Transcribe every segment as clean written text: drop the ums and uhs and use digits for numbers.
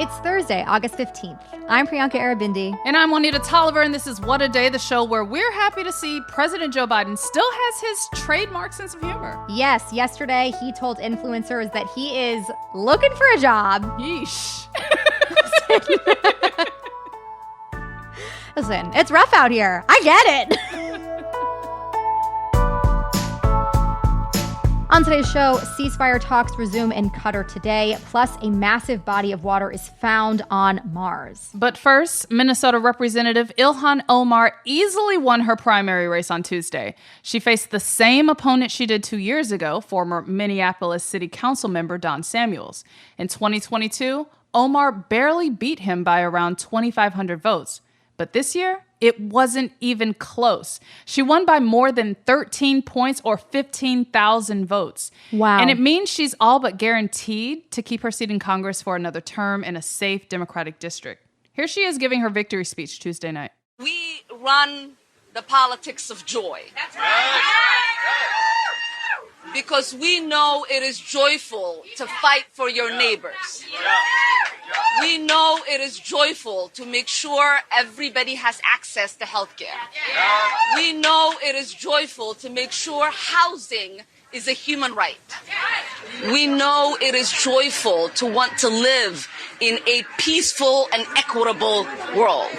It's Thursday, August 15th. I'm Priyanka Arabindi. And I'm Juanita Tolliver, and this is What a Day, the show where we're happy to see President Joe Biden still has his trademark sense of humor. Yes, yesterday he told influencers that he is looking for a job. Yeesh. Listen, it's rough out here. I get it. On today's show, ceasefire talks resume in Qatar today, plus a massive body of water is found on Mars. But first, Minnesota Representative Ilhan Omar easily won her primary race on Tuesday. She faced the same opponent she did 2 years ago, former Minneapolis City Council member Don Samuels. In 2022, Omar barely beat him by around 2,500 votes. But this year, it wasn't even close. She won by more than 13 points or 15,000 votes. Wow. And it means she's all but guaranteed to keep her seat in Congress for another term in a safe Democratic district. Here she is giving her victory speech Tuesday night. We run the politics of joy. That's right. Because we know it is joyful to fight for your neighbors. We know it is joyful to make sure everybody has access to health care. We know it is joyful to make sure housing is a human right. We know it is joyful to want to live in a peaceful and equitable world.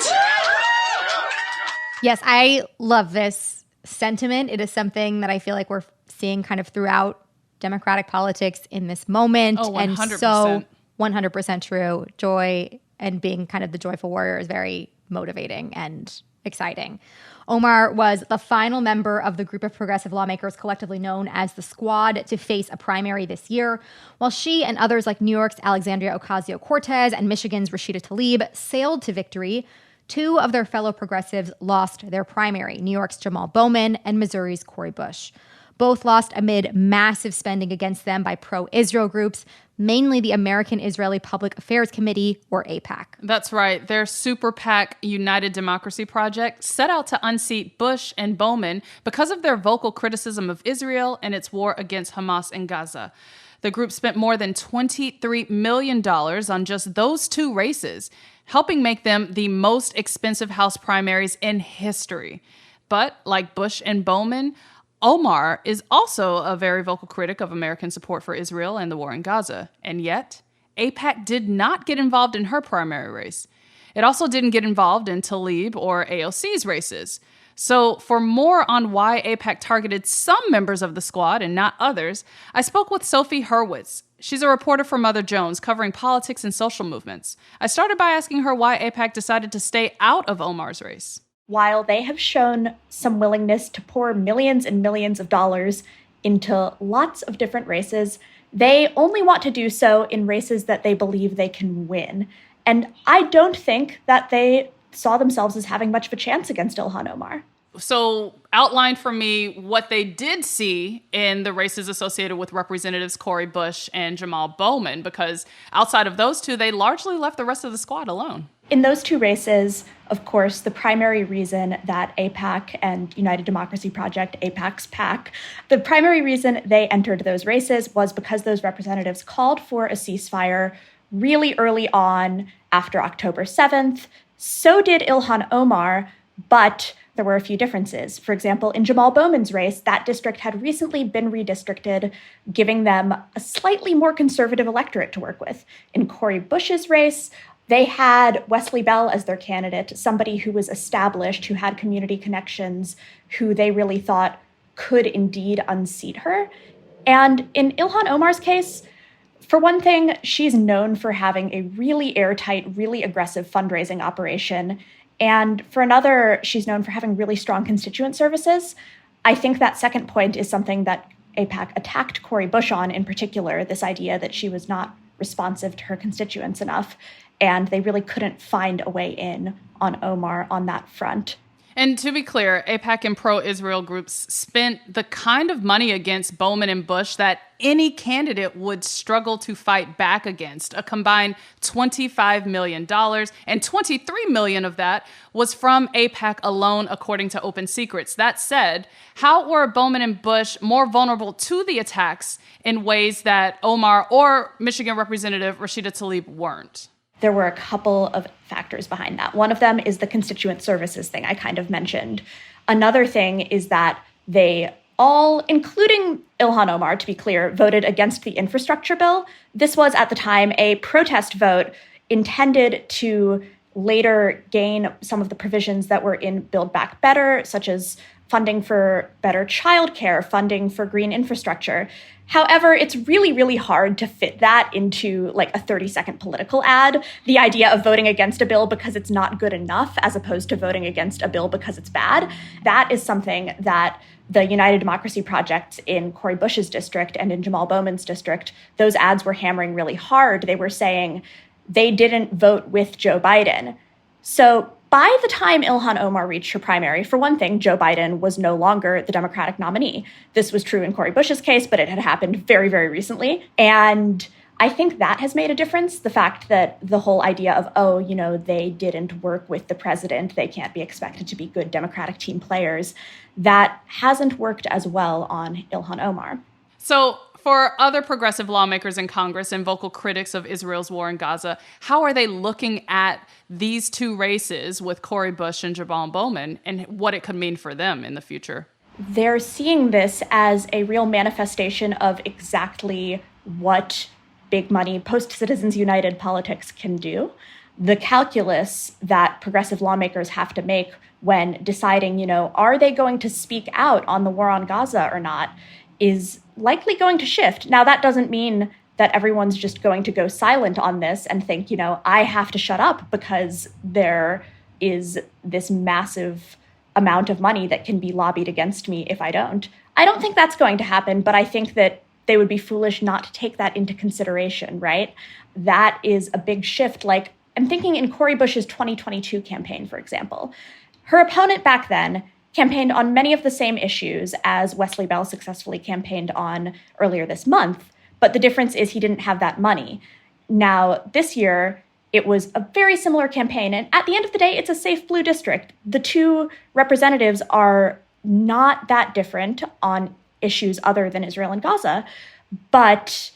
Yes, I love this sentiment. It is something that I feel like we're seeing kind of throughout Democratic politics in this moment. Oh, 100%. And so 100% true. Joy and being kind of the joyful warrior is very motivating and exciting. Omar was the final member of the group of progressive lawmakers collectively known as the Squad to face a primary this year, while she and others like New York's Alexandria Ocasio-Cortez and Michigan's Rashida Tlaib sailed to victory. Two of their fellow progressives lost their primary, New York's Jamaal Bowman and Missouri's Cori Bush. Both lost amid massive spending against them by pro-Israel groups, mainly the American Israeli Public Affairs Committee, or AIPAC. That's right. Their super PAC United Democracy Project set out to unseat Bush and Bowman because of their vocal criticism of Israel and its war against Hamas in Gaza. The group spent more than $23 million on just those two races, helping make them the most expensive House primaries in history. But like Bush and Bowman, Omar is also a very vocal critic of American support for Israel and the war in Gaza. And yet, AIPAC did not get involved in her primary race. It also didn't get involved in Tlaib or AOC's races. So for more on why AIPAC targeted some members of the Squad and not others, I spoke with Sophie Hurwitz. She's a reporter for Mother Jones covering politics and social movements. I started by asking her why AIPAC decided to stay out of Omar's race. While they have shown some willingness to pour millions and millions of dollars into lots of different races, they only want to do so in races that they believe they can win. And I don't think that they saw themselves as having much of a chance against Ilhan Omar. So outline for me what they did see in the races associated with Representatives Cori Bush and Jamaal Bowman, because outside of those two, they largely left the rest of the Squad alone. In those two races, of course, the primary reason that AIPAC and United Democracy Project, AIPAC's PAC, the primary reason they entered those races was because those representatives called for a ceasefire really early on after October 7th. So did Ilhan Omar, but there were a few differences. For example, in Jamaal Bowman's race, that district had recently been redistricted, giving them a slightly more conservative electorate to work with. In Cori Bush's race, they had Wesley Bell as their candidate, somebody who was established, who had community connections, who they really thought could indeed unseat her. And in Ilhan Omar's case, for one thing, she's known for having a really airtight, really aggressive fundraising operation. And for another, she's known for having really strong constituent services. I think that second point is something that AIPAC attacked Cori Bush on in particular, this idea that she was not responsive to her constituents enough, and they really couldn't find a way in on Omar on that front. And to be clear, AIPAC and pro-Israel groups spent the kind of money against Bowman and Bush that any candidate would struggle to fight back against, a combined $25 million, and $23 million of that was from AIPAC alone, according to Open Secrets. That said, how were Bowman and Bush more vulnerable to the attacks in ways that Omar or Michigan Representative Rashida Tlaib weren't? There were a couple of factors behind that. One of them is the constituent services thing I kind of mentioned. Another thing is that they all, including Ilhan Omar, to be clear, voted against the infrastructure bill. This was, at the time, a protest vote intended to later gain some of the provisions that were in Build Back Better, such as funding for better childcare, funding for green infrastructure. However, it's really, really hard to fit that into like a 30-second political ad. The idea of voting against a bill because it's not good enough as opposed to voting against a bill because it's bad, that is something that the United Democracy Project in Cori Bush's district and in Jamaal Bowman's district, those ads were hammering really hard. They were saying they didn't vote with Joe Biden. So by the time Ilhan Omar reached her primary, for one thing, Joe Biden was no longer the Democratic nominee. This was true in Cori Bush's case, but it had happened very, very recently. And I think that has made a difference. The fact that the whole idea of, they didn't work with the president, they can't be expected to be good Democratic team players, that hasn't worked as well on Ilhan Omar. So for other progressive lawmakers in Congress and vocal critics of Israel's war in Gaza, how are they looking at these two races with Cori Bush and Jamaal Bowman and what it could mean for them in the future? They're seeing this as a real manifestation of exactly what big money post-Citizens United politics can do. The calculus that progressive lawmakers have to make when deciding, are they going to speak out on the war on Gaza or not, is likely going to shift. Now, that doesn't mean that everyone's just going to go silent on this and think, I have to shut up because there is this massive amount of money that can be lobbied against me if I don't. I don't think that's going to happen, but I think that they would be foolish not to take that into consideration, right? That is a big shift. Like, I'm thinking in Cori Bush's 2022 campaign, for example. Her opponent back then campaigned on many of the same issues as Wesley Bell successfully campaigned on earlier this month, but the difference is he didn't have that money. Now, this year, it was a very similar campaign, and at the end of the day, it's a safe blue district. The two representatives are not that different on issues other than Israel and Gaza, but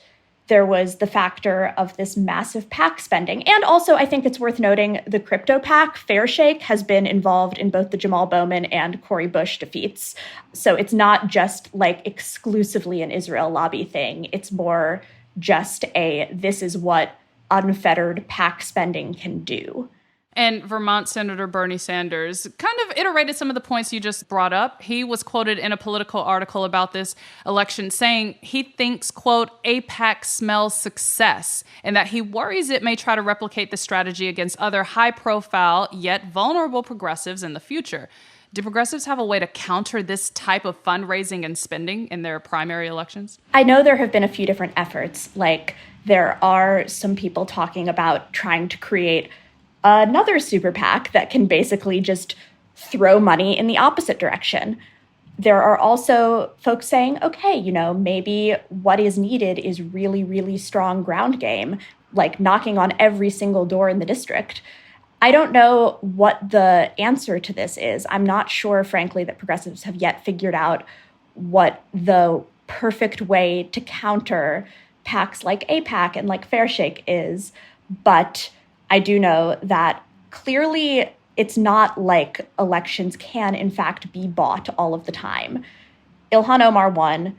there was the factor of this massive PAC spending. And also, I think it's worth noting, the crypto PAC, Fair Shake, has been involved in both the Jamaal Bowman and Cori Bush defeats. So it's not just like exclusively an Israel lobby thing. It's more just this is what unfettered PAC spending can do. And Vermont Senator Bernie Sanders kind of iterated some of the points you just brought up. He was quoted in a Politico article about this election saying he thinks, quote, AIPAC smells success, and that he worries it may try to replicate the strategy against other high-profile yet vulnerable progressives in the future. Do progressives have a way to counter this type of fundraising and spending in their primary elections? I know there have been a few different efforts. Like, there are some people talking about trying to create another super PAC that can basically just throw money in the opposite direction. There are also folks saying, okay, maybe what is needed is really, really strong ground game, like knocking on every single door in the district. I don't know what the answer to this is. I'm not sure, frankly, that progressives have yet figured out what the perfect way to counter PACs like AIPAC and like Fair Shake is, but I do know that clearly it's not like elections can, in fact, be bought all of the time. Ilhan Omar won.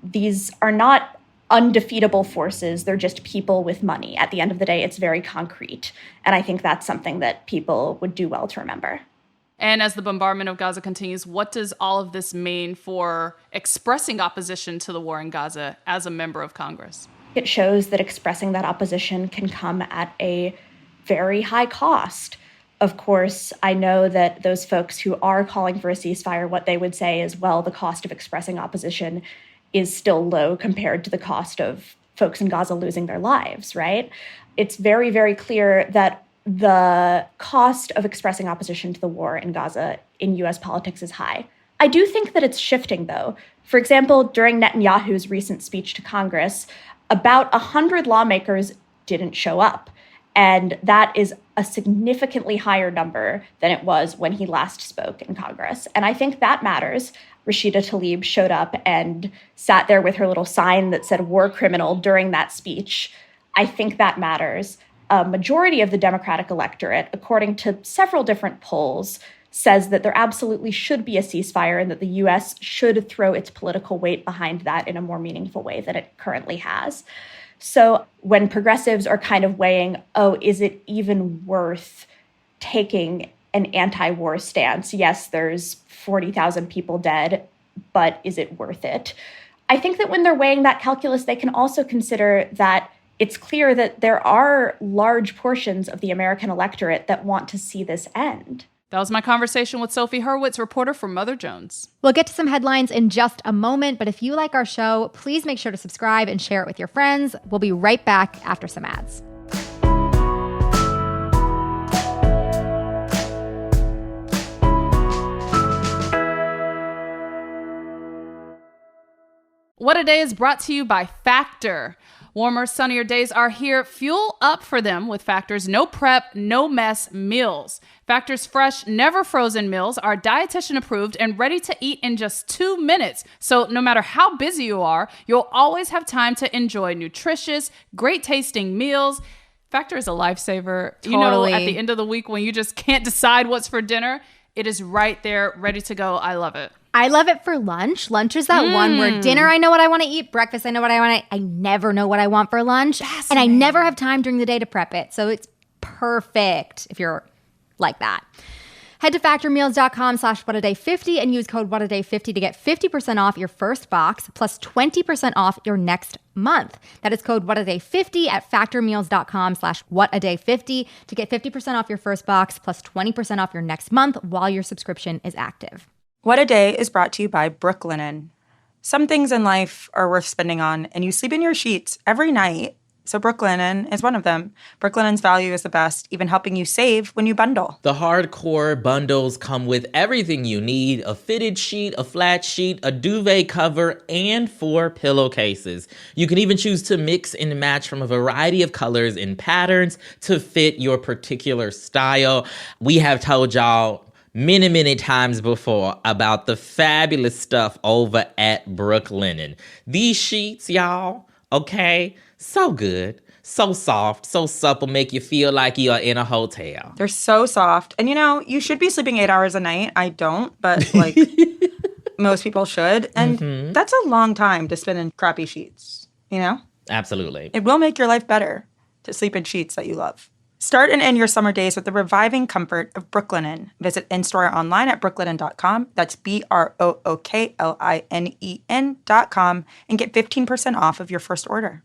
These are not undefeatable forces. They're just people with money. At the end of the day, it's very concrete. And I think that's something that people would do well to remember. And as the bombardment of Gaza continues, what does all of this mean for expressing opposition to the war in Gaza as a member of Congress? It shows that expressing that opposition can come at a very high cost. Of course, I know that those folks who are calling for a ceasefire, what they would say is, well, the cost of expressing opposition is still low compared to the cost of folks in Gaza losing their lives, right? It's very, very clear that the cost of expressing opposition to the war in Gaza in U.S. politics is high. I do think that it's shifting, though. For example, during Netanyahu's recent speech to Congress, about 100 lawmakers didn't show up. And that is a significantly higher number than it was when he last spoke in Congress. And I think that matters. Rashida Tlaib showed up and sat there with her little sign that said war criminal during that speech. I think that matters. a majority of the Democratic electorate, according to several different polls, says that there absolutely should be a ceasefire and that the U.S. should throw its political weight behind that in a more meaningful way than it currently has. So when progressives are kind of weighing, is it even worth taking an anti-war stance? Yes, there's 40,000 people dead, but is it worth it? I think that when they're weighing that calculus, they can also consider that it's clear that there are large portions of the American electorate that want to see this end. That was my conversation with Sophie Hurwitz, reporter for Mother Jones. We'll get to some headlines in just a moment, but if you like our show, please make sure to subscribe and share it with your friends. We'll be right back after some ads. What a Day is brought to you by Factor. Warmer, sunnier days are here. Fuel up for them with Factor's no prep, no mess meals. Factor's fresh, never frozen meals are dietitian approved and ready to eat in just 2 minutes. So no matter how busy you are, you'll always have time to enjoy nutritious, great tasting meals. Factor is a lifesaver. Totally. You know, at the end of the week when you just can't decide what's for dinner, it is right there, ready to go. I love it. I love it for lunch. Lunch is that one where dinner, I know what I want to eat. Breakfast, I know what I want to eat. I never know what I want for lunch. And I never have time during the day to prep it. So it's perfect if you're like that. Head to factormeals.com/whataday50 and use code whataday50 to get 50% off your first box plus 20% off your next month. That is code whataday50 at factormeals.com/whataday50 to get 50% off your first box plus 20% off your next month while your subscription is active. What a Day is brought to you by Brooklinen. Some things in life are worth spending on, and you sleep in your sheets every night. So Brooklinen is one of them. Brooklinen's value is the best, even helping you save when you bundle. The hardcore bundles come with everything you need: a fitted sheet, a flat sheet, a duvet cover, and 4 pillowcases. You can even choose to mix and match from a variety of colors and patterns to fit your particular style. We have told y'all many times before about the fabulous stuff over at Brooklinen. These sheets, y'all, okay, so good, so soft, so supple, make you feel like you are in a hotel. They're so soft. And, you know, you should be sleeping 8 hours a night. I don't, but, like, most people should. And that's a long time to spend in crappy sheets, you know? Absolutely. It will make your life better to sleep in sheets that you love. Start and end your summer days with the reviving comfort of Brooklinen. Visit in-store or online at brooklinen.com. That's BROOKLINEN.com and get 15% off of your first order.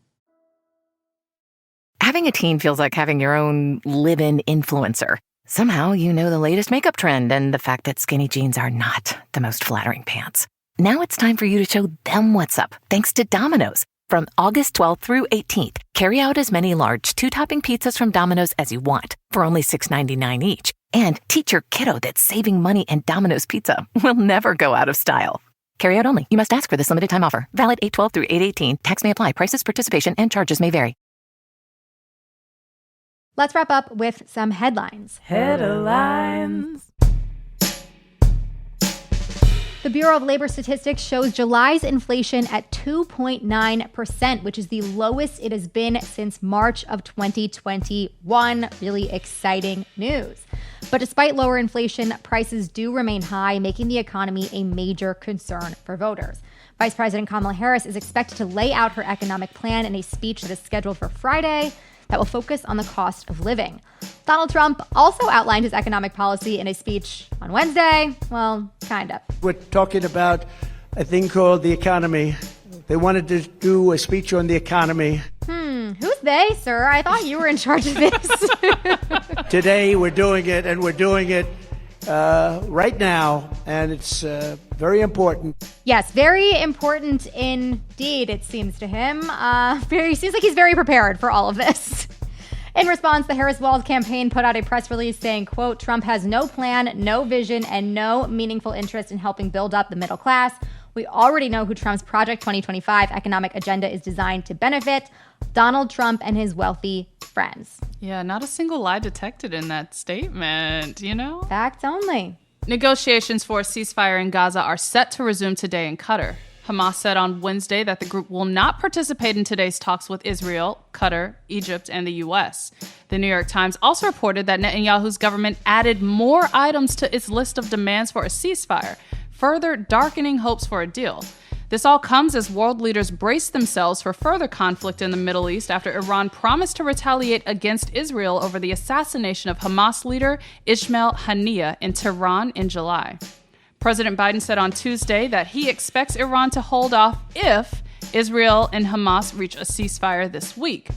Having a teen feels like having your own live-in influencer. Somehow you know the latest makeup trend and the fact that skinny jeans are not the most flattering pants. Now it's time for you to show them what's up, thanks to Domino's. From August 12th through 18th, carry out as many large 2-topping pizzas from Domino's as you want for only $6.99 each. And teach your kiddo that saving money and Domino's Pizza will never go out of style. Carry out only. You must ask for this limited time offer. Valid 8/12 through 8/18. Tax may apply. Prices, participation, and charges may vary. Let's wrap up with some headlines. Headlines. The Bureau of Labor Statistics shows July's inflation at 2.9%, which is the lowest it has been since March of 2021. Really exciting news. But despite lower inflation, prices do remain high, making the economy a major concern for voters. Vice President Kamala Harris is expected to lay out her economic plan in a speech that is scheduled for Friday that will focus on the cost of living. Donald Trump also outlined his economic policy in a speech on Wednesday. Well, kind of. We're talking about a thing called the economy. They wanted to do a speech on the economy. Who's they, sir? I thought you were in charge of this. Today we're doing it, and we're doing it right now, and it's very important. Yes, very important indeed, it seems to him. Seems like he's very prepared for all of this. In response, the Harris-Walz campaign put out a press release saying, quote, Trump has no plan, no vision, and no meaningful interest in helping build up the middle class. We already know who Trump's Project 2025 economic agenda is designed to benefit: Donald Trump and his wealthy friends. Yeah, not a single lie detected in that statement, you know? Facts only. Negotiations for a ceasefire in Gaza are set to resume today in Qatar. Hamas said on Wednesday that the group will not participate in today's talks with Israel, Qatar, Egypt, and the U.S. The New York Times also reported that Netanyahu's government added more items to its list of demands for a ceasefire, further darkening hopes for a deal. This all comes as world leaders brace themselves for further conflict in the Middle East after Iran promised to retaliate against Israel over the assassination of Hamas leader Ismail Haniyeh in Tehran in July. President Biden said on Tuesday that he expects Iran to hold off if Israel and Hamas reach a ceasefire this week.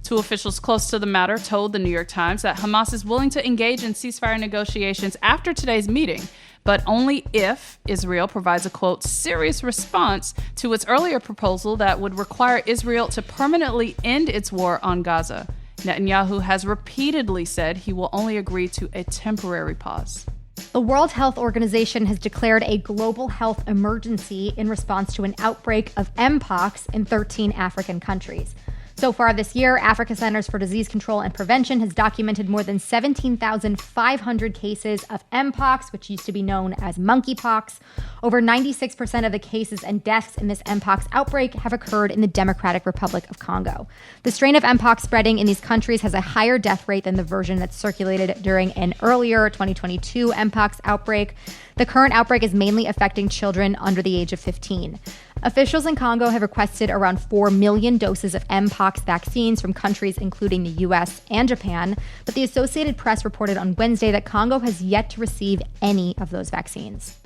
Two officials close to the matter told the New York Times that Hamas is willing to engage in ceasefire negotiations after today's meeting, but only if Israel provides a, quote, serious response to its earlier proposal that would require Israel to permanently end its war on Gaza. Netanyahu has repeatedly said he will only agree to a temporary pause. The World Health Organization has declared a global health emergency in response to an outbreak of mpox in 13 African countries. So far this year, Africa Centers for Disease Control and Prevention has documented more than 17,500 cases of mpox, which used to be known as monkeypox. Over 96% of the cases and deaths in this mpox outbreak have occurred in the Democratic Republic of Congo. The strain of mpox spreading in these countries has a higher death rate than the version that circulated during an earlier 2022 mpox outbreak. The current outbreak is mainly affecting children under the age of 15. Officials in Congo have requested around 4 million doses of mpox vaccines from countries including the U.S. and Japan, but the Associated Press reported on Wednesday that Congo has yet to receive any of those vaccines.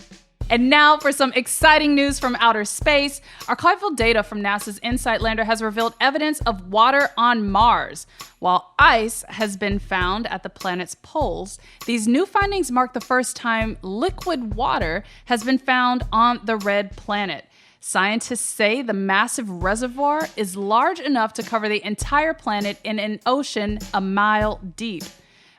And now for some exciting news from outer space. Archival data from NASA's InSight lander has revealed evidence of water on Mars. While ice has been found at the planet's poles, these new findings mark the first time liquid water has been found on the red planet. Scientists say the massive reservoir is large enough to cover the entire planet in an ocean a mile deep.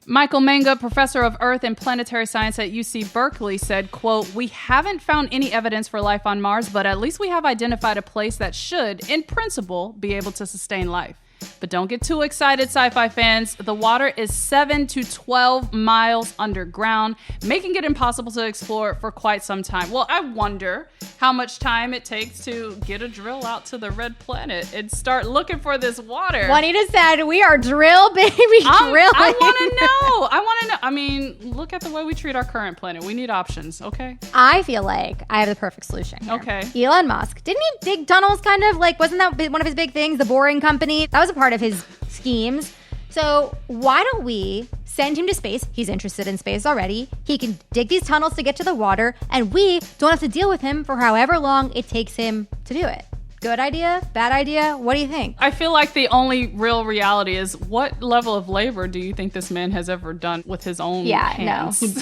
Michael Manga, professor of Earth and Planetary Science at UC Berkeley, said, quote, "We haven't found any evidence for life on Mars, but at least we have identified a place that should, in principle, be able to sustain life." But don't get too excited, sci-fi fans. The water is 7 to 12 miles underground, making it impossible to explore for quite some time. Well, I wonder how much time it takes to get a drill out to the red planet and start looking for this water. Juanita said, we are drill, baby, drilling. I want to know. I mean, look at the way we treat our current planet. We need options, okay? I feel like I have the perfect solution here. Okay. Elon Musk. Didn't he dig tunnels kind of? Like, wasn't that one of his big things? The Boring Company? That was a part of his schemes. So why don't we send him to space? He's interested in space already. He can dig these tunnels to get to the water, and we don't have to deal with him for however long it takes him to do it. Good idea? Bad idea? What do you think? I feel like the only real reality is, what level of labor do you think this man has ever done with his own hands? No. He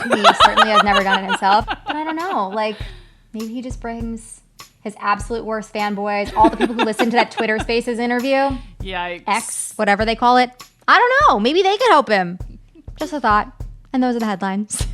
certainly has never done it himself. But I don't know. Like, maybe he just brings his absolute worst fanboys, all the people who listened to that Twitter Spaces interview. Yikes. X, whatever they call it. I don't know. Maybe they could help him. Just a thought. And those are the headlines.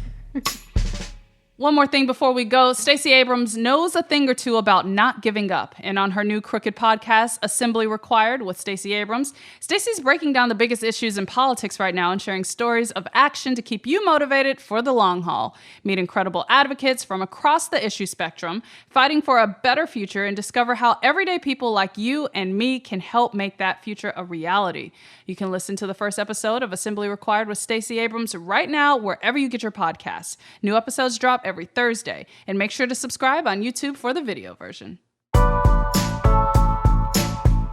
One more thing before we go. Stacey Abrams knows a thing or two about not giving up. And on her new Crooked podcast, Assembly Required with Stacey Abrams, Stacey's breaking down the biggest issues in politics right now and sharing stories of action to keep you motivated for the long haul. Meet incredible advocates from across the issue spectrum, fighting for a better future, and discover how everyday people like you and me can help make that future a reality. You can listen to the first episode of Assembly Required with Stacey Abrams right now, wherever you get your podcasts. New episodes drop every Thursday, and make sure to subscribe on YouTube for the video version.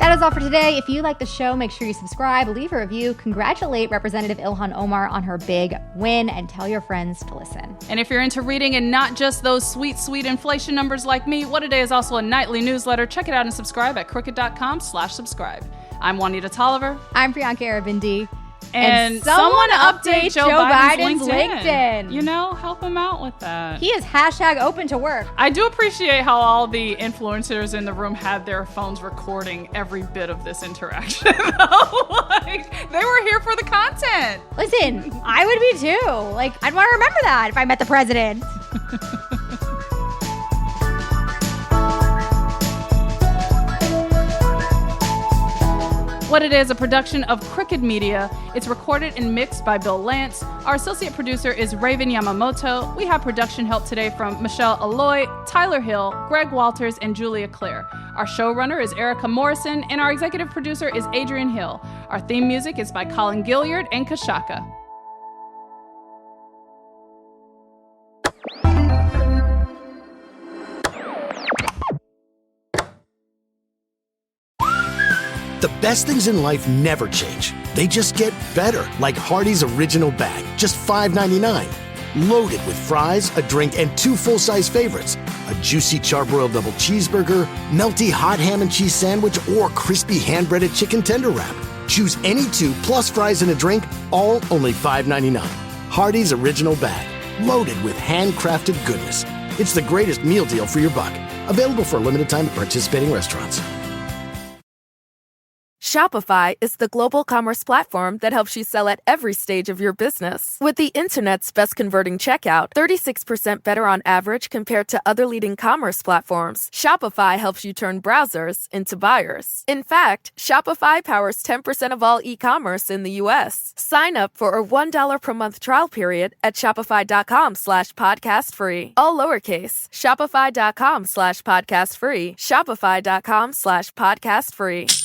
That is all for today. If you like the show, make sure you subscribe, leave a review, congratulate Representative Ilhan Omar on her big win, and tell your friends to listen. And if you're into reading and not just those sweet, sweet inflation numbers like me, What a Day is also a nightly newsletter. Check it out and subscribe at crooked.com/subscribe. I'm Juanita Tolliver. I'm Priyanka Arabindi. And someone update Joe Biden's LinkedIn. You know, help him out with that. He is #open to work. I do appreciate how all the influencers in the room had their phones recording every bit of this interaction. Like, they were here for the content. Listen, I would be too. Like, I'd want to remember that if I met the president. What It Is, a production of Crooked Media. It's recorded and mixed by Bill Lance. Our associate producer is Raven Yamamoto. We have production help today from Michelle Alloy, Tyler Hill, Greg Walters, and Julia Clare. Our showrunner is Erica Morrison, and our executive producer is Adrian Hill. Our theme music is by Colin Gilliard and Kashaka. The best things in life never change. They just get better, like Hardee's Original Bag, just $5.99. Loaded with fries, a drink, and 2 full-size favorites. A juicy charbroiled double cheeseburger, melty hot ham and cheese sandwich, or crispy hand-breaded chicken tender wrap. Choose any 2 plus fries and a drink, all only $5.99. Hardee's Original Bag, loaded with handcrafted goodness. It's the greatest meal deal for your buck. Available for a limited time at participating restaurants. Shopify is the global commerce platform that helps you sell at every stage of your business. With the internet's best converting checkout, 36% better on average compared to other leading commerce platforms, Shopify helps you turn browsers into buyers. In fact, Shopify powers 10% of all e-commerce in the U.S. Sign up for a $1 per month trial period at shopify.com/podcastfree. All lowercase, shopify.com/podcastfree, shopify.com/podcastfree.